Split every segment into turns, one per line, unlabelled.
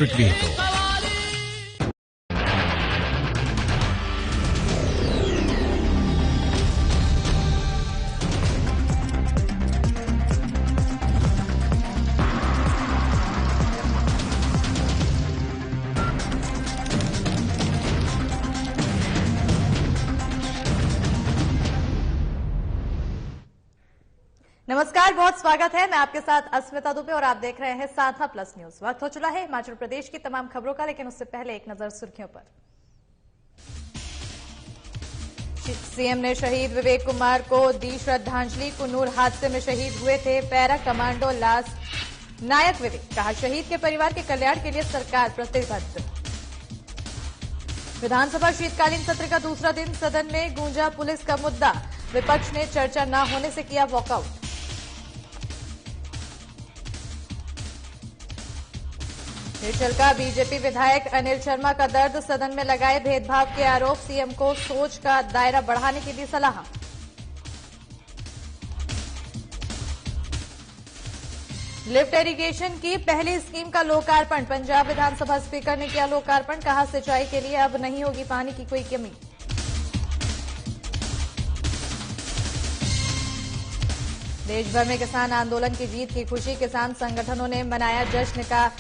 भी तो
नमस्कार, बहुत स्वागत है। मैं आपके साथ अस्मिता दुबे और आप देख रहे हैं साधना प्लस न्यूज। वक्त हो चला है हिमाचल प्रदेश की तमाम खबरों का, लेकिन उससे पहले एक नजर सुर्खियों पर। सीएम ने शहीद विवेक कुमार को दी श्रद्धांजलि। कुन्नूर हादसे में शहीद हुए थे पैरा कमांडो लांस नायक विवेक। कहा, शहीद के परिवार के कल्याण के लिए सरकार प्रतिबद्ध। विधानसभा शीतकालीन सत्र का दूसरा दिन, सदन में गूंजा पुलिस का मुद्दा। विपक्ष ने चर्चा न होने से किया वॉकआउट। हिमाचल का बीजेपी विधायक अनिल शर्मा का दर्द, सदन में लगाए भेदभाव के आरोप। सीएम को सोच का दायरा बढ़ाने की दी सलाह। लिफ्ट इरिगेशन की पहली स्कीम का लोकार्पण। पंजाब विधानसभा स्पीकर ने किया लोकार्पण। कहा, सिंचाई के लिए अब नहीं होगी पानी की कोई कमी। देश भर में किसान आंदोलन की जीत की खुशी, किसान संगठनों ने मनाया जश्न का।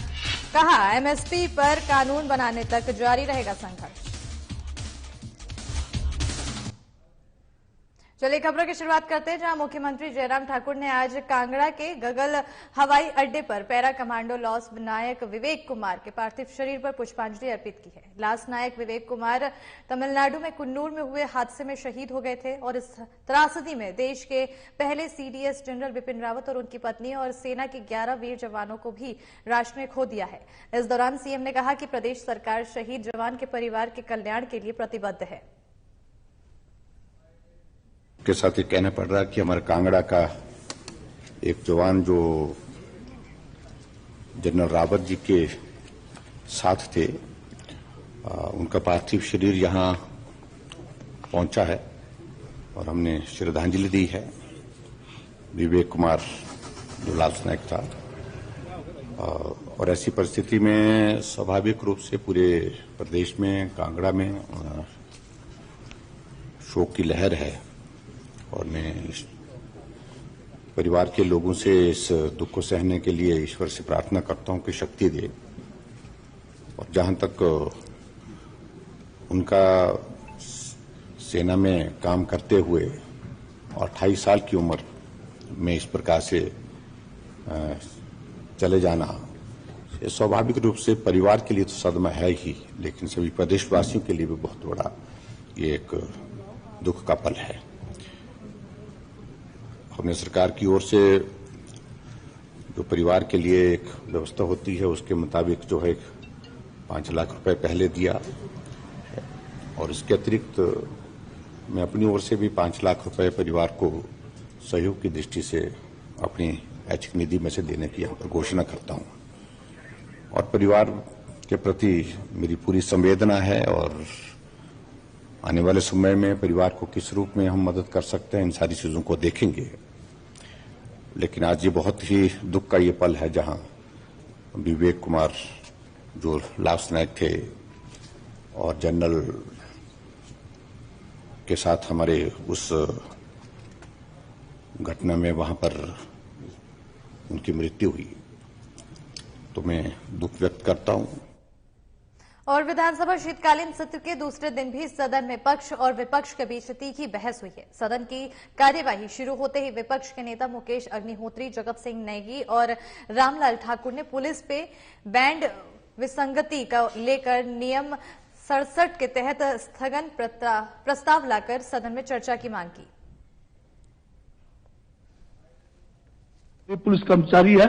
कहा, एमएसपी पर कानून बनाने तक जारी रहेगा संघर्ष। चलिए खबरों की शुरुआत करते हैं, जहां मुख्यमंत्री जयराम ठाकुर ने आज कांगड़ा के गगल हवाई अड्डे पर पैरा कमांडो लांस नायक विवेक कुमार के पार्थिव शरीर पर पुष्पांजलि अर्पित की है। लांस नायक विवेक कुमार तमिलनाडु में कुन्नूर में हुए हादसे में शहीद हो गए थे और इस त्रासदी में देश के पहले सीडीएस जनरल बिपिन रावत और उनकी पत्नी और सेना के 11 वीर जवानों को भी राष्ट्र ने खो दिया है। इस दौरान सीएम ने कहा कि प्रदेश सरकार शहीद जवान के परिवार के कल्याण के लिए प्रतिबद्ध है।
के साथ ये कहना पड़ रहा है कि हमारे कांगड़ा का एक जवान जो जनरल रावत जी के साथ थे, उनका पार्थिव शरीर यहां पहुंचा है और हमने श्रद्धांजलि दी है। विवेक कुमार जो लांस नायक था, और ऐसी परिस्थिति में स्वाभाविक रूप से पूरे प्रदेश में, कांगड़ा में शोक की लहर है और मैं परिवार के लोगों से इस दुख को सहने के लिए ईश्वर से प्रार्थना करता हूं कि शक्ति दे। और जहां तक उनका सेना में काम करते हुए और 28 साल की उम्र में इस प्रकार से चले जाना, ये स्वाभाविक रूप से परिवार के लिए तो सदमा है ही, लेकिन सभी प्रदेशवासियों के लिए भी बहुत बड़ा ये एक दुख का पल है। हमने सरकार की ओर से जो परिवार के लिए एक व्यवस्था होती है उसके मुताबिक जो है 5 लाख रुपए पहले दिया है, और इसके अतिरिक्त मैं अपनी ओर से भी 5 लाख रुपए परिवार को सहयोग की दृष्टि से अपनी ऐच्छिक निधि में से देने की घोषणा करता हूं। और परिवार के प्रति मेरी पूरी संवेदना है और आने वाले समय में परिवार को किस रूप में हम मदद कर सकते हैं, इन सारी चीजों को देखेंगे। लेकिन आज ये बहुत ही दुख का ये पल है जहां विवेक कुमार जो लांस नायक थे और जनरल के साथ हमारे उस घटना में वहां पर उनकी मृत्यु हुई, तो मैं दुख व्यक्त करता हूं।
और विधानसभा शीतकालीन सत्र के दूसरे दिन भी सदन में पक्ष और विपक्ष के बीच तीखी बहस हुई है। सदन की कार्यवाही शुरू होते ही विपक्ष के नेता मुकेश अग्निहोत्री, जगत सिंह नेगी और रामलाल ठाकुर ने पुलिस पे बैंड विसंगति का लेकर नियम 67 के तहत स्थगन प्रस्ताव लाकर सदन में चर्चा की मांग की।
पुलिस कर्मचारी है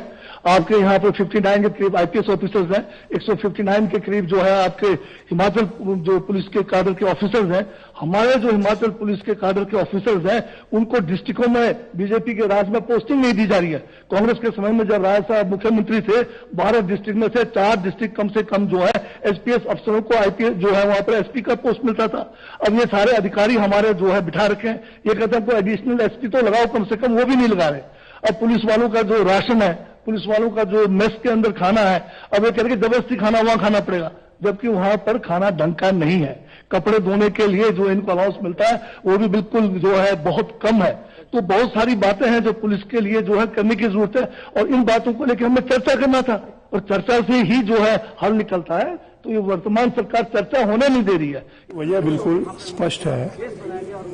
आपके यहाँ पे 59 के करीब आईपीएस ऑफिसर्स हैं, 159 के करीब जो है आपके हिमाचल जो पुलिस के काडर के ऑफिसर्स हैं। हमारे जो हिमाचल पुलिस के काडर के ऑफिसर्स हैं उनको डिस्ट्रिक्टों में बीजेपी के राज में पोस्टिंग नहीं दी जा रही है। कांग्रेस के समय में जब राय साहब मुख्यमंत्री थे 12 डिस्ट्रिक्ट में से 4 डिस्ट्रिक्ट कम से कम जो है एसपीएस अफसरों को आईपीएस जो है वहां पर एसपी का पोस्ट मिलता था। अब ये सारे अधिकारी हमारे जो है बिठा रखे हैं, ये कहते हैं कोई एडिशनल एसपी तो लगाओ, कम से कम वो भी नहीं लगा रहे। अब पुलिस वालों का जो राशन है पुलिस वालों का जो मेस के अंदर खाना है, अब ये कह रहे कि जबरदस्ती खाना वहां खाना पड़ेगा, जबकि वहां पर खाना ढंग का नहीं है। कपड़े धोने के लिए जो इनको अलाउंस मिलता है वो भी बिल्कुल जो है बहुत कम है। तो बहुत सारी बातें हैं जो पुलिस के लिए जो है करने की जरूरत है, और इन बातों को लेकर हमें चर्चा करना था, और चर्चा से ही जो है हल निकलता है। तो ये वर्तमान सरकार चर्चा होने नहीं दे रही है।
वजह बिल्कुल स्पष्ट है,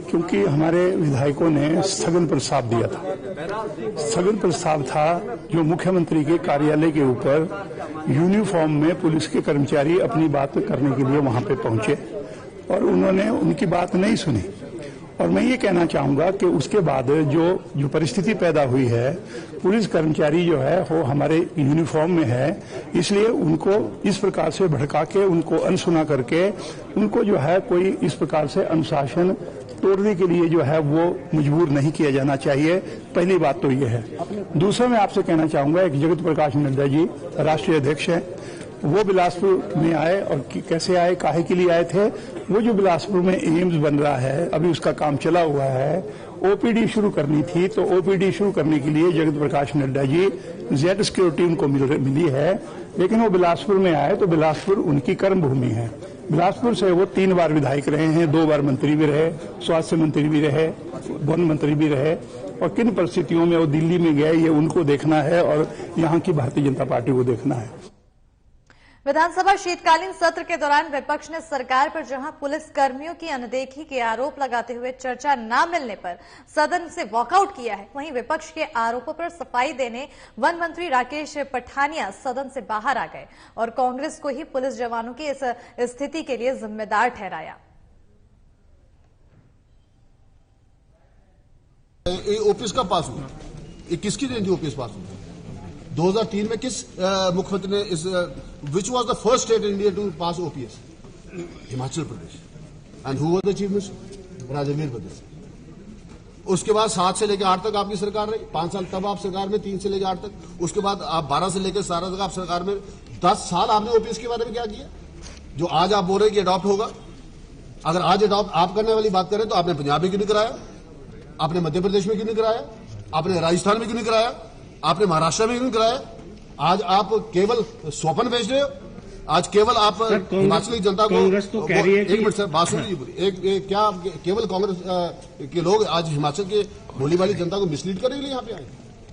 क्योंकि हमारे विधायकों ने स्थगन प्रस्ताव दिया था। स्थगन प्रस्ताव था जो मुख्यमंत्री के कार्यालय के ऊपर यूनिफॉर्म में पुलिस के कर्मचारी अपनी बात करने के लिए वहां पे पहुंचे, और उन्होंने उनकी बात नहीं सुनी। और मैं ये कहना चाहूंगा कि उसके बाद जो परिस्थिति पैदा हुई है, पुलिस कर्मचारी जो है वो हमारे यूनिफॉर्म में है, इसलिए उनको इस प्रकार से भड़का के, उनको अनसुना करके, उनको जो है कोई इस प्रकार से अनुशासन तोड़ने के लिए जो है वो मजबूर नहीं किया जाना चाहिए। पहली बात तो ये है। दूसरा मैं आपसे कहना चाहूंगा, एक जगत प्रकाश नड्डा जी राष्ट्रीय अध्यक्ष हैं, वो बिलासपुर में आए, और कैसे आए, काहे के लिए आए थे? वो जो बिलासपुर में एम्स बन रहा है, अभी उसका काम चला हुआ है, ओपीडी शुरू करनी थी, तो ओपीडी शुरू करने के लिए जगत प्रकाश नड्डा जी जेड सिक्योरिटी उनको मिली है, लेकिन वो बिलासपुर में आए, तो बिलासपुर उनकी कर्म भूमि है। बिलासपुर से वो 3 बार विधायक रहे हैं, 2 बार मंत्री भी रहे, स्वास्थ्य मंत्री भी रहे, वन मंत्री भी रहे, और किन परिस्थितियों में वो दिल्ली में गए ये उनको देखना है, और यहाँ की भारतीय जनता पार्टी को देखना है।
विधानसभा शीतकालीन सत्र के दौरान विपक्ष ने सरकार पर जहां पुलिस कर्मियों की अनदेखी के आरोप लगाते हुए चर्चा न मिलने पर सदन से वॉकआउट किया है, वहीं विपक्ष के आरोपों पर सफाई देने वन मंत्री राकेश पठानिया सदन से बाहर आ गए और कांग्रेस को ही पुलिस जवानों की इस स्थिति के लिए जिम्मेदार ठहराया।
ओपीएस का पास हुआ, ये किसकी रेंज ओपीएस पास हुआ? 2003 में किस मुख्यमंत्री ने इस which was the first state in India to pass OPS? Himachal Pradesh. And who was the chief minister? Rajvir Pradesh. उसके बाद 7 से लेकर 8 तक आपकी सरकार रही, 5 साल तब आप सरकार में, 3 से लेकर 8 तक। उसके बाद आप 12 से लेकर 17 तक आप सरकार में, 10 साल आपने ओपीएस के बारे में क्या किया? जो आज आप बोल रहे हैं कि अडॉप्ट होगा, अगर आज अडॉप्ट आप करने वाली बात करें तो आपने पंजाब में क्यों नहीं कराया? आपने मध्य प्रदेश में क्यों नहीं कराया? आपने राजस्थान में क्यों नहीं कराया? आपने महाराष्ट्र में क्यों कराया? आज आप केवल स्वप्न बेच रहे हो। आज केवल आप हिमाचली जनता को,
कांग्रेस तो कह रही है,
एक मिनट सर बात सुनिए पूरी। क्या केवल कांग्रेस के लोग आज हिमाचल के भोली वाली जनता को मिसलीड करने के लिए यहाँ पे आए?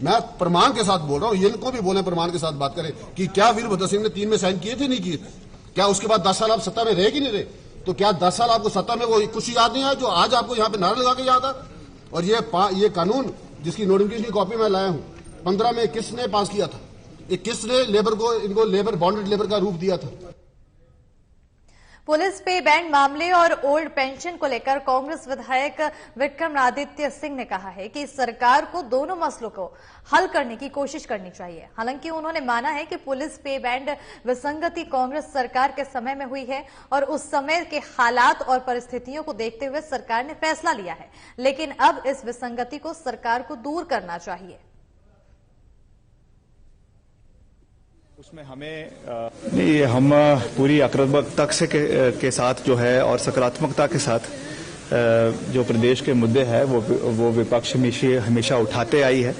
मैं प्रमाण के साथ बोल रहा हूँ, इनको भी बोले प्रमाण के साथ बात करें कि क्या वीरभद्र सिंह ने 3 में साइन किए थे, नहीं किए थे? क्या उसके बाद 10 साल आप सत्ता में रहे कि नहीं रहे? तो क्या 10 साल आपको सत्ता में वो कुछ याद नहीं आया जो आज आपको यहाँ पे नारा लगा के याद आ? और ये कानून जिसकी नोटिफिकेशन की कॉपी मैं लाया हूं, 15 में किसने पास किया था? ये किसने लेबर को, इनको लेबर बॉन्डेड लेबर का रूप दिया था?
पुलिस पे बैंड मामले और ओल्ड पेंशन को लेकर कांग्रेस विधायक विक्रमादित्य सिंह ने कहा है कि सरकार को दोनों मसलों को हल करने की कोशिश करनी चाहिए। हालांकि उन्होंने माना है कि पुलिस पे बैंड विसंगति कांग्रेस सरकार के समय में हुई है और उस समय के हालात और परिस्थितियों को देखते हुए सरकार ने फैसला लिया है, लेकिन अब इस विसंगति को सरकार को दूर करना चाहिए।
उसमें हमें हम पूरी आक्रामकता के साथ जो है और सकारात्मकता के साथ जो प्रदेश के मुद्दे हैं वो विपक्ष हमेशा उठाते आई है।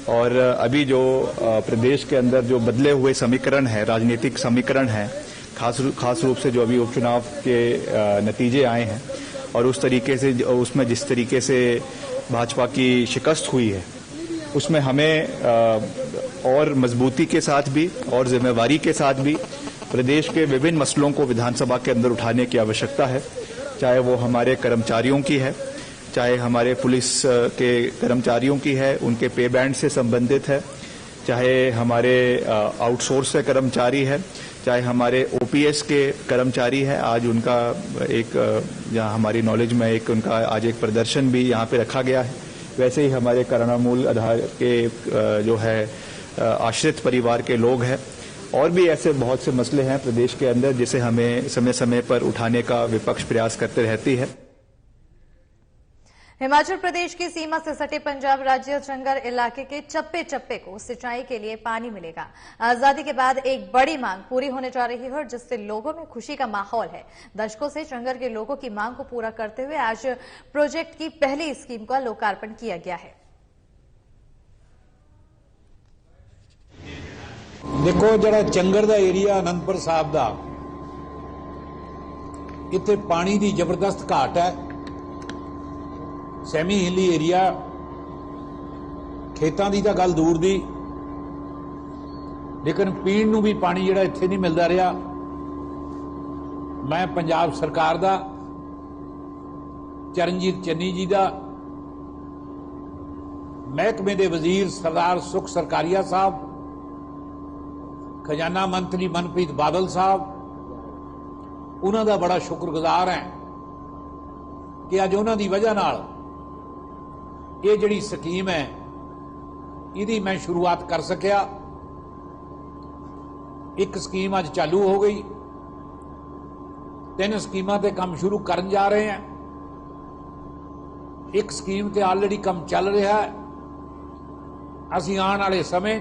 और अभी जो प्रदेश के अंदर जो बदले हुए समीकरण है, राजनीतिक समीकरण है, खास रूप से जो अभी उपचुनाव के नतीजे आए हैं और उस तरीके से उसमें जिस तरीके से भाजपा की शिकस्त हुई है, उसमें हमें और मजबूती के साथ भी और जिम्मेवारी के साथ भी प्रदेश के विभिन्न मसलों को विधानसभा के अंदर उठाने की आवश्यकता है। चाहे वो हमारे कर्मचारियों की है, चाहे हमारे पुलिस के कर्मचारियों की है, उनके पे बैंड से संबंधित है, चाहे हमारे आउटसोर्स से कर्मचारी है, चाहे हमारे ओपीएस के कर्मचारी है। आज उनका एक जहाँ हमारी नॉलेज में एक उनका आज एक प्रदर्शन भी यहाँ पे रखा गया है। वैसे ही हमारे करुणामूल आधार के जो है आश्रित परिवार के लोग हैं, और भी ऐसे बहुत से मसले हैं प्रदेश के अंदर जिसे हमें समय समय पर उठाने का विपक्ष प्रयास करते रहती है।
हिमाचल प्रदेश की सीमा से सटे पंजाब राज्य चंगर इलाके के चप्पे चप्पे को सिंचाई के लिए पानी मिलेगा। आजादी के बाद एक बड़ी मांग पूरी होने जा रही है और जिससे लोगों में खुशी का माहौल है। दशकों से चंगर के लोगों की मांग को पूरा करते हुए आज प्रोजेक्ट की पहली स्कीम का लोकार्पण किया गया है।
देखो जरा चंगर दा एरिया आनंदपुर साहब दा इत्थे पानी दी जबरदस्त घाट है। सैमी हिली एरिया, खेतां दी तां गल दूर दी, लेकिन पीण नूं भी पानी जिहड़ा इत्थे नहीं मिलदा रहा। मैं पंजाब सरकार दा, चरणजीत चन्नी जी दा, महकमे दे वजीर सरदार सुख सरकारिया साहब, खजाना मंत्री मनप्रीत बादल साहब, उन्हां दा बड़ा शुक्रगुजार है कि अज उन्हां दी वजह नाल ये जिहड़ी स्कीम है इहदी मैं शुरुआत कर सकिया। एक स्कीम अज चालू हो गई, 3 स्कीमां ते काम शुरू करन जा रहे हैं। एक स्कीम ते ऑलरेडी काम चल रहा है। असीं आने वाले समय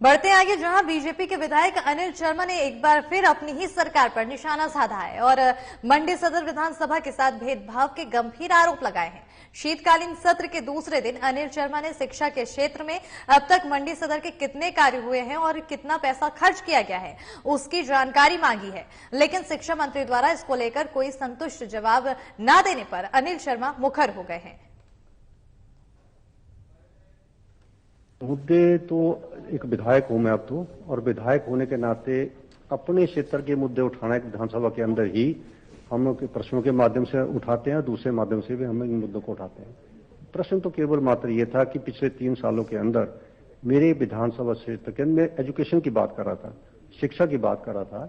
बढ़ते आगे, जहां बीजेपी के विधायक अनिल शर्मा ने एक बार फिर अपनी ही सरकार पर निशाना साधा है और मंडी सदर विधानसभा के साथ भेदभाव के गंभीर आरोप लगाए हैं। शीतकालीन सत्र के दूसरे दिन अनिल शर्मा ने शिक्षा के क्षेत्र में अब तक मंडी सदर के कितने कार्य हुए हैं और कितना पैसा खर्च किया गया है उसकी जानकारी मांगी है, लेकिन शिक्षा मंत्री द्वारा इसको लेकर कोई संतुष्ट जवाब न देने पर अनिल शर्मा मुखर हो गए हैं।
मुद्दे तो एक विधायक हूं मैं अब तो, और विधायक होने के नाते अपने क्षेत्र के मुद्दे उठाना एक विधानसभा के अंदर ही हम लोग के प्रश्नों के माध्यम से उठाते हैं, दूसरे माध्यम से भी हम इन मुद्दों को उठाते हैं। प्रश्न तो केवल मात्र ये था कि पिछले 3 सालों के अंदर मेरे विधानसभा क्षेत्र के अंदर, मैं एजुकेशन की बात कर रहा था, शिक्षा की बात कर रहा था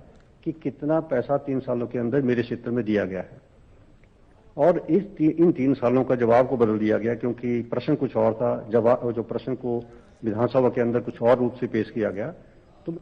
कि कितना पैसा 3 सालों के अंदर मेरे क्षेत्र में दिया गया है, और इन 3 सालों का जवाब को बदल दिया गया, क्योंकि प्रश्न कुछ और था, जवाब जो प्रश्न को विधानसभा के अंदर कुछ और रूप से पेश किया गया। तो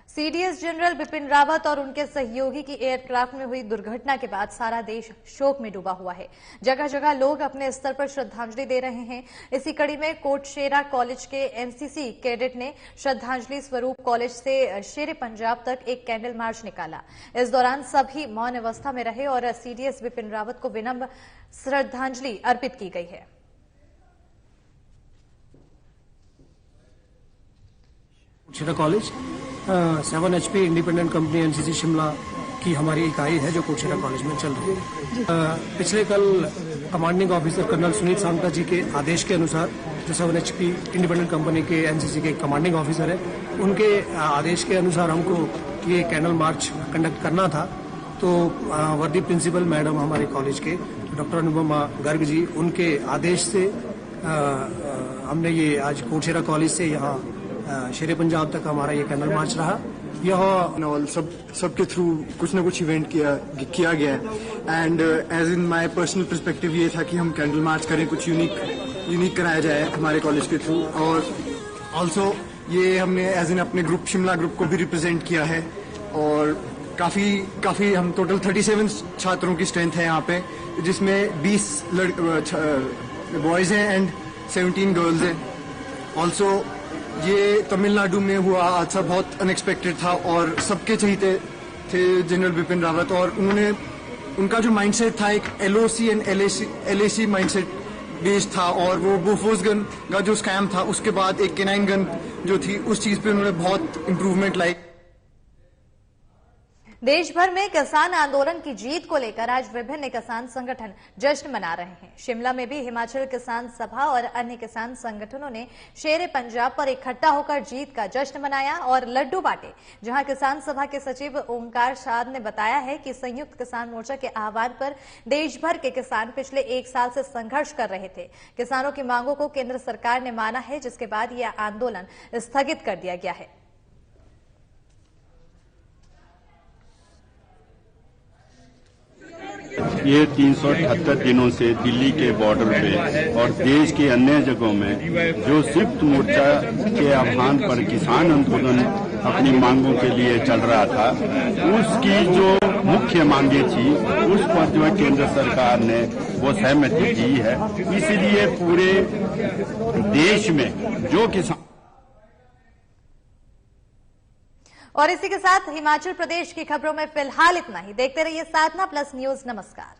सीडीएस जनरल बिपिन रावत और उनके सहयोगी की एयरक्राफ्ट में हुई दुर्घटना के बाद सारा देश शोक में डूबा हुआ है। जगह जगह लोग अपने स्तर पर श्रद्धांजलि दे रहे हैं। इसी कड़ी में कोटशेरा कॉलेज के एनसीसी कैडेट ने श्रद्धांजलि स्वरूप कॉलेज से शेरे पंजाब तक एक कैंडल मार्च निकाला। इस दौरान सभी मौन अवस्था में रहे और सीडीएस बिपिन रावत को विनम्र श्रद्धांजलि अर्पित की गई है।
Kotshera college 7 HP independent company NCC Shimla की हमारी इकाई है जो कोटशेरा कॉलेज में चल रही है। पिछले कल कमांडिंग ऑफिसर कर्नल सुनील सांगटा जी के आदेश के अनुसार, जो 7 HP इंडिपेंडेंट कंपनी के एनसीसी के कमांडिंग ऑफिसर है, उनके आदेश के अनुसार हमको ये कैंडल मार्च कंडक्ट करना था। तो वर्दी प्रिंसिपल मैडम हमारे कॉलेज के डॉक्टर अनुपमा गर्ग जी, उनके आदेश से हमने ये आज कोटशेरा कॉलेज से यहाँ शेरे पंजाब तक हमारा ये कैंडल मार्च रहा।
यह सबके थ्रू कुछ ना कुछ इवेंट किया गया है, and as in my personal perspective ये था कि हम कैंडल मार्च करें, कुछ यूनिक कराया जाए हमारे कॉलेज के थ्रू। और ऑल्सो ये हमने एज इन अपने ग्रुप शिमला ग्रुप को भी रिप्रेजेंट किया है, और काफी हम टोटल 37 छात्रों की स्ट्रेंथ है यहाँ पे, जिसमें 20 बॉयज हैं एंड 17 गर्ल्स हैं। ऑल्सो ये तमिलनाडु में हुआ हादसा बहुत अनएक्सपेक्टेड था, और सबके चहीते थे जनरल बिपिन रावत, और उनका जो माइंडसेट था एक LOC and LAC mindset based था, और वो बोफोर्स गन का जो स्कैम था उसके बाद एक K9 गन जो थी उस चीज पे उन्होंने बहुत इंप्रूवमेंट लाई।
देश भर में किसान आंदोलन की जीत को लेकर आज विभिन्न किसान संगठन जश्न मना रहे हैं। शिमला में भी हिमाचल किसान सभा और अन्य किसान संगठनों ने शेरे पंजाब पर इकट्ठा होकर जीत का जश्न मनाया और लड्डू बांटे। जहां किसान सभा के सचिव ओंकार शाद ने बताया है कि संयुक्त किसान मोर्चा के आह्वान पर देश भर के किसान पिछले 1 साल से संघर्ष कर रहे थे। किसानों की मांगों को केंद्र सरकार ने माना है, जिसके बाद यह आंदोलन स्थगित कर दिया गया है।
ये 378 दिनों से दिल्ली के बॉर्डर पे और देश के अन्य जगहों में जो संयुक्त मोर्चा के आह्वान पर किसान आंदोलन अपनी मांगों के लिए चल रहा था, उसकी जो मुख्य मांगे थी उस पर जो है केंद्र सरकार ने वो सहमति दी है। इसलिए पूरे देश में जो किसान।
और इसी के साथ हिमाचल प्रदेश की खबरों में फिलहाल इतना ही। देखते रहिए साधना प्लस न्यूज। नमस्कार।